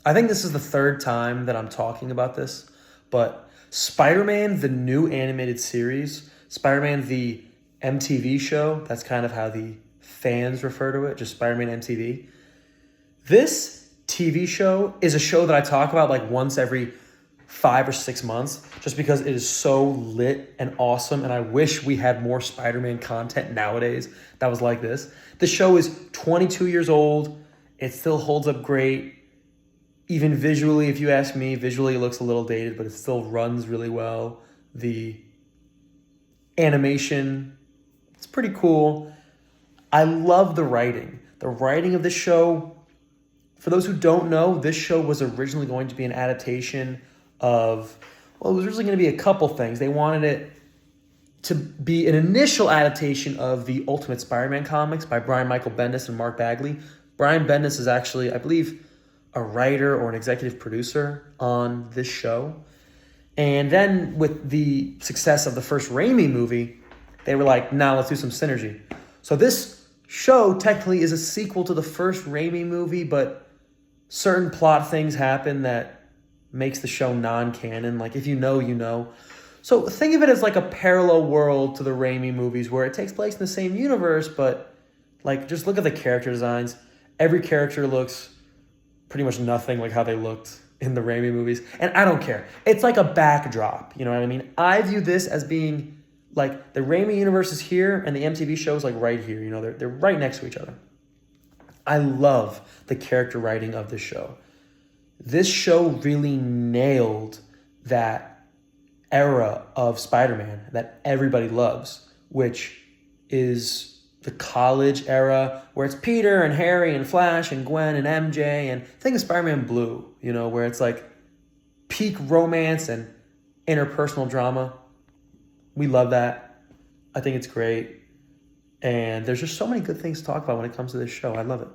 I think this is the third time that I'm talking about this, but Spider-Man, the new animated series, Spider-Man, the MTV show, that's kind of how the fans refer to it, just Spider-Man MTV. This TV show is a show that I talk about like once every 5 or 6 months just because it is so lit and awesome. And I wish we had more Spider Man content nowadays that was like this. The show is 22 years old. It still holds up great. Even visually, if you ask me, visually it looks a little dated, but it still runs really well. The animation, it's pretty cool. I love the writing. The writing of the show, for those who don't know, this show was originally going to be an adaptation of, well, it was originally going to be a couple things. They wanted it to be an initial adaptation of the Ultimate Spider-Man comics by Brian Michael Bendis and Mark Bagley. Brian Bendis is actually, I believe, a writer or an executive producer on this show. And then with the success of the first Raimi movie, they were like, nah, let's do some synergy. So this show technically is a sequel to the first Raimi movie, but certain plot things happen that makes the show non-canon. Like, if you know, you know. So think of it as like a parallel world to the Raimi movies where it takes place in the same universe, but like, just look at the character designs. Every character looks pretty much nothing like how they looked in the Raimi movies. And I don't care. It's like a backdrop. You know what I mean? I view this as being like the Raimi universe is here and the MTV show is like right here. You know, they're right next to each other. I love the character writing of this show. This show really nailed that era of Spider-Man that everybody loves, which is the college era where it's Peter and Harry and Flash and Gwen and MJ, and think of Spider-Man Blue, you know, where it's like peak romance and interpersonal drama. We love that. I think it's great. And there's just so many good things to talk about when it comes to this show. I love it.